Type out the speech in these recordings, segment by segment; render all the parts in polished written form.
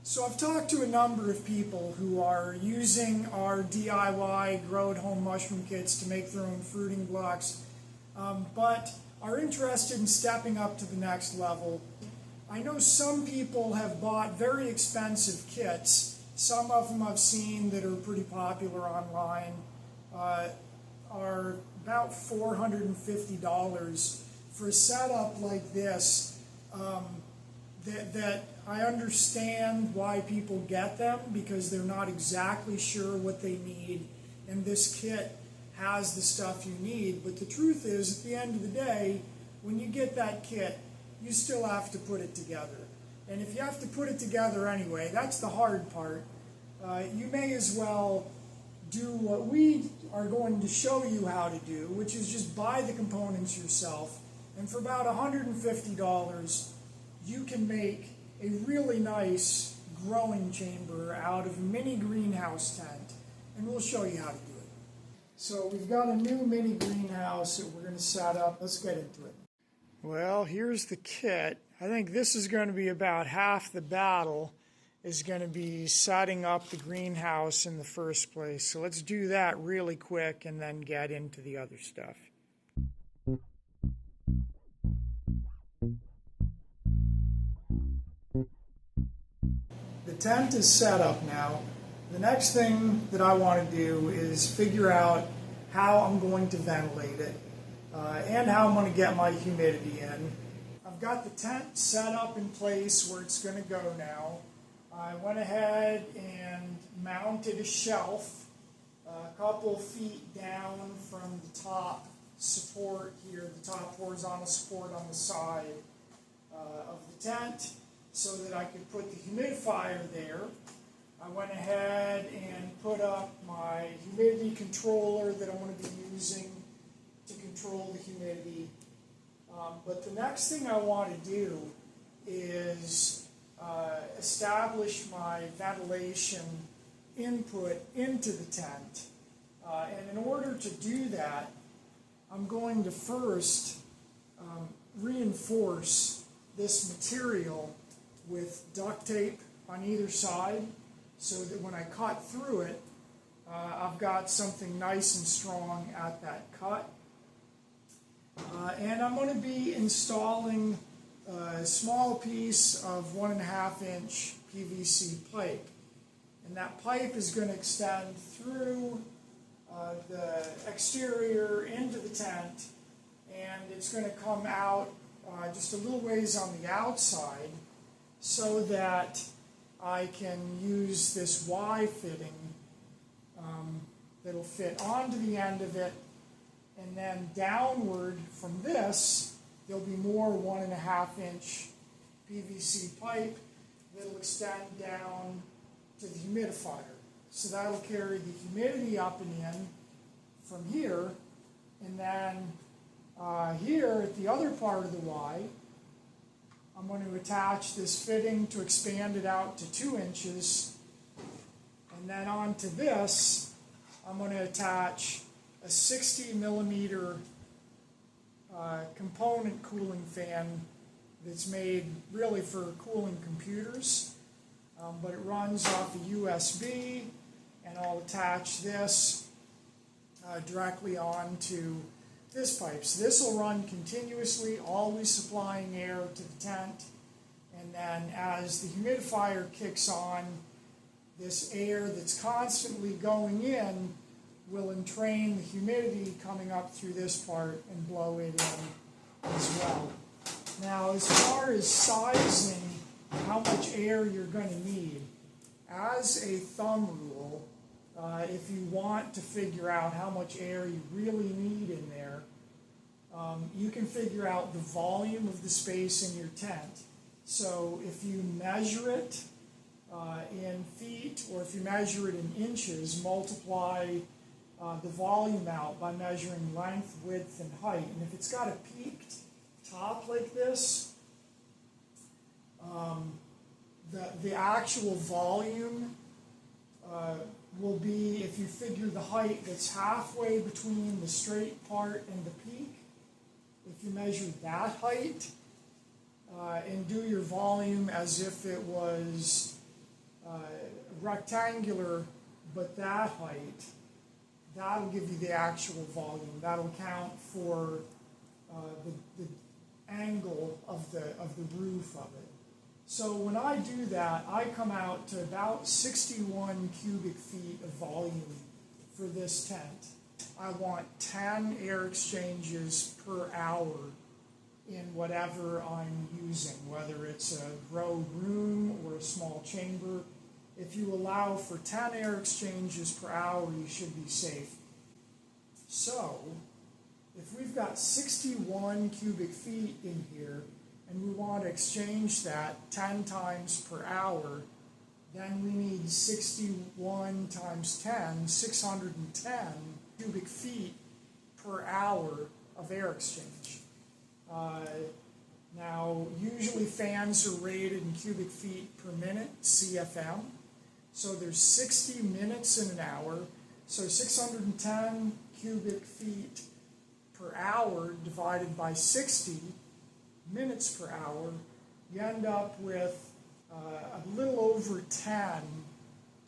So I've talked to a number of people who are using our DIY grow-at-home mushroom kits to make their own fruiting blocks, but are interested in stepping up to the next level. I know some people have bought very expensive kits. Some of them I've seen that are pretty popular online are about $450 for a setup like this. That I understand why people get them, because they're not exactly sure what they need, and this kit has the stuff you need. But the truth is, at the end of the day, when you get that kit, you still have to put it together. And if you have to put it together anyway, that's the hard part. You may as well do what we are going to show you how to do, which is just buy the components yourself. And for about $150, you can make a really nice growing chamber out of a mini greenhouse tent, and we'll show you how to do it. So we've got a new mini greenhouse that we're going to set up. Let's get into it. Well, here's the kit. I think this is going to be about half the battle, is going to be setting up the greenhouse in the first place. So let's do that really quick and then get into the other stuff. The tent is set up now. The next thing that I want to do is figure out how I'm going to ventilate it and how I'm going to get my humidity in. I've got the tent set up in place where it's going to go now. I went ahead and mounted a shelf a couple feet down from the top support here, the top horizontal support on the side of the tent, so that I could put the humidifier there. I went ahead and put up my humidity controller that I'm going to be using to control the humidity. But the next thing I want to do is establish my ventilation input into the tent. And in order to do that, I'm going to first reinforce this material with duct tape on either side, so that when I cut through it, I've got something nice and strong at that cut. And I'm going to be installing a small piece of 1.5-inch PVC pipe. And that pipe is going to extend through the exterior into the tent, and it's going to come out just a little ways on the outside, so that I can use this Y fitting that'll fit onto the end of it, and then downward from this there'll be more 1.5-inch PVC pipe that'll extend down to the humidifier. So that'll carry the humidity up and in from here, and then here at the other part of the Y, I'm going to attach this fitting to expand it out to 2 inches, and then onto this I'm going to attach a 60 millimeter component cooling fan that's made really for cooling computers, but it runs off a USB, and I'll attach this directly onto this pipe. So this will run continuously, always supplying air to the tent, and then as the humidifier kicks on, this air that's constantly going in will entrain the humidity coming up through this part and blow it in as well. Now, as far as sizing how much air you're going to need, as a thumb rule, if you want to figure out how much air you really need in there, you can figure out the volume of the space in your tent. So if you measure it in feet, or if you measure it in inches, multiply the volume out by measuring length, width, and height. And if it's got a peaked top like this, the actual volume will be, if you figure the height that's halfway between the straight part and the peak, if you measure that height and do your volume as if it was rectangular, but that height, that'll give you the actual volume. That'll count for the angle of the roof of it. So when I do that, I come out to about 61 cubic feet of volume for this tent. I want 10 air exchanges per hour in whatever I'm using, whether it's a grow room or a small chamber. If you allow for 10 air exchanges per hour, you should be safe. So, if we've got 61 cubic feet in here, and we want to exchange that 10 times per hour, then we need 61 times 10, 610 cubic feet per hour of air exchange. Now, usually fans are rated in cubic feet per minute, CFM. So there's 60 minutes in an hour. So 610 cubic feet per hour divided by 60 minutes per hour, you end up with a little over 10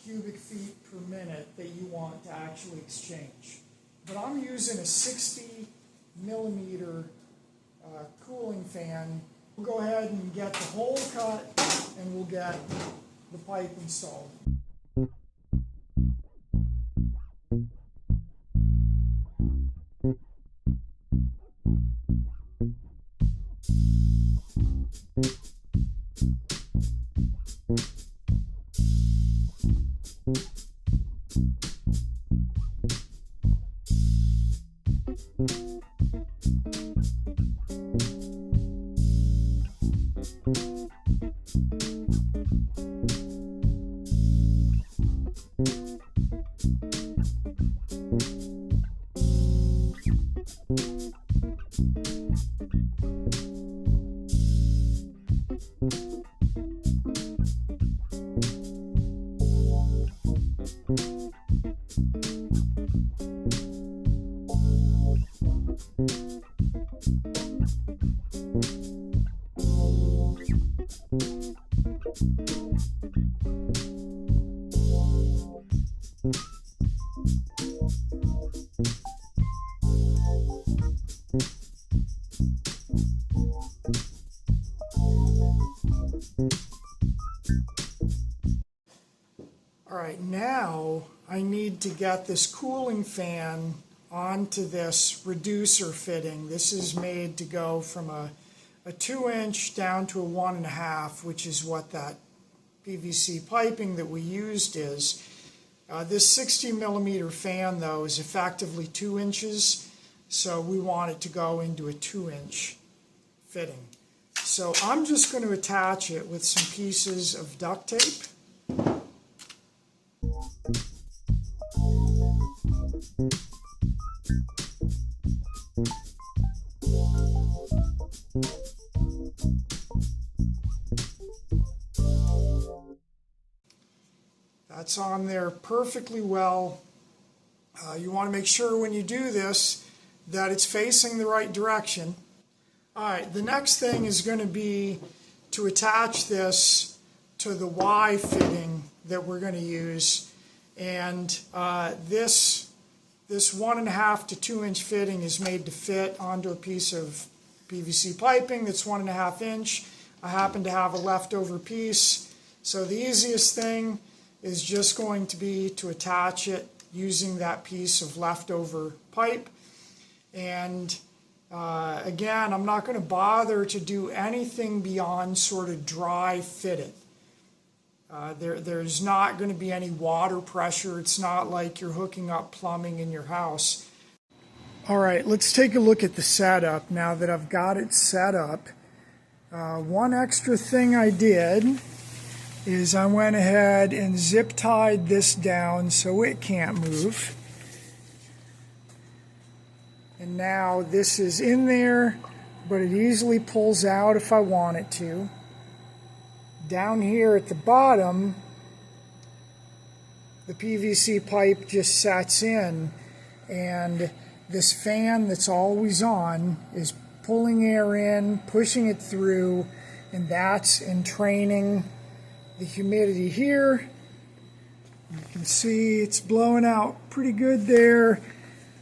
cubic feet per minute that you want to actually exchange. But I'm using a 60 millimeter cooling fan. We'll go ahead and get the hole cut and we'll get the pipe installed. All right, now I need to get this cooling fan onto this reducer fitting. This is made to go from a 2-inch down to a 1.5, which is what that PVC piping that we used is. This 60 millimeter fan, though, is effectively 2 inches, so we want it to go into a 2-inch fitting. So I'm just going to attach it with some pieces of duct tape. That's on there perfectly well. You want to make sure when you do this that it's facing the right direction. All right, the next thing is going to be to attach this to the Y fitting that we're going to use. And this 1.5 to 2 inch fitting is made to fit onto a piece of PVC piping that's 1.5 inch. I happen to have a leftover piece. So the easiest thing is just going to be to attach it using that piece of leftover pipe. And again, I'm not going to bother to do anything beyond sort of dry fit it. There's not going to be any water pressure. It's not like you're hooking up plumbing in your house. All right, let's take a look at the setup now that I've got it set up. One extra thing I did is I went ahead and zip tied this down so it can't move. And now this is in there, but it easily pulls out if I want it to. Down here at the bottom, the PVC pipe just sets in, and this fan that's always on is pulling air in, pushing it through, and that's entraining the humidity here You can see it's blowing out pretty good there.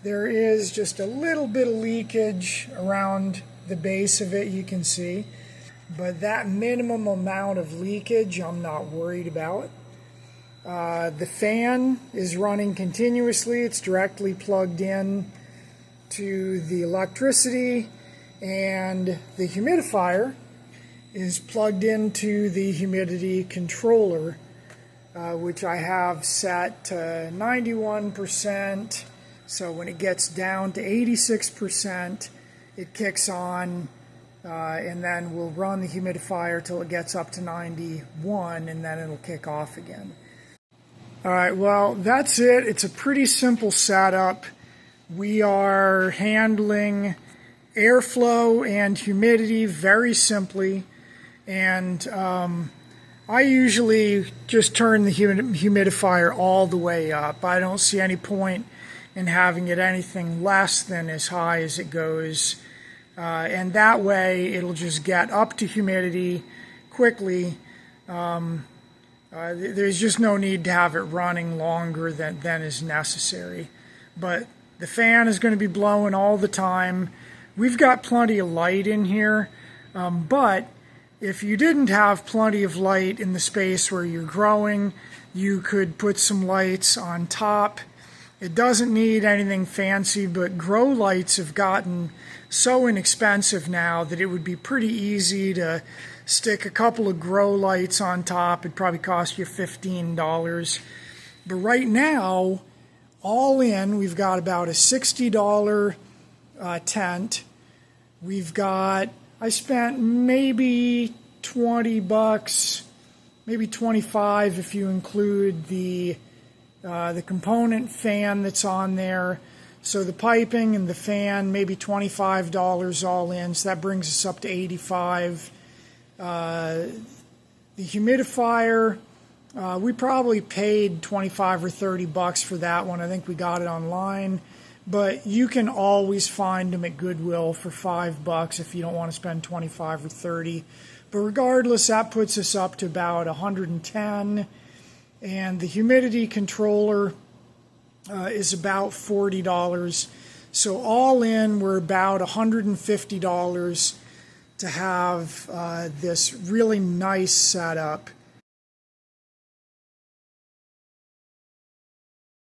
There is just a little bit of leakage around the base of it, you can see. But that minimum amount of leakage I'm not worried about. The fan is running continuously. It's directly plugged in to the electricity, and the humidifier is plugged into the humidity controller, which I have set to 91%. So when it gets down to 86%, it kicks on, and then we'll run the humidifier till it gets up to 91, and then it'll kick off again. All right, well, that's it. It's a pretty simple setup. We are handling airflow and humidity very simply, and I usually just turn the humidifier all the way up. I don't see any point in having it anything less than as high as it goes, and that way it'll just get up to humidity quickly. There's just no need to have it running longer than is necessary. But the fan is going to be blowing all the time. We've got plenty of light in here, but if you didn't have plenty of light in the space where you're growing, you could put some lights on top. It doesn't need anything fancy, but grow lights have gotten so inexpensive now that it would be pretty easy to stick a couple of grow lights on top. It'd probably cost you $15. But right now, all in, we've got about a $60 tent. We've got, I spent maybe $20, maybe 25 if you include the component fan that's on there. So the piping and the fan, maybe $25 all in. So that brings us up to $85. The humidifier, we probably paid 25 or 30 bucks for that one. I think we got it online, but you can always find them at Goodwill for $5 if you don't want to spend 25 or 30. But regardless, that puts us up to about 110, and the humidity controller is about $40. So all in, we're about $150 to have this really nice setup.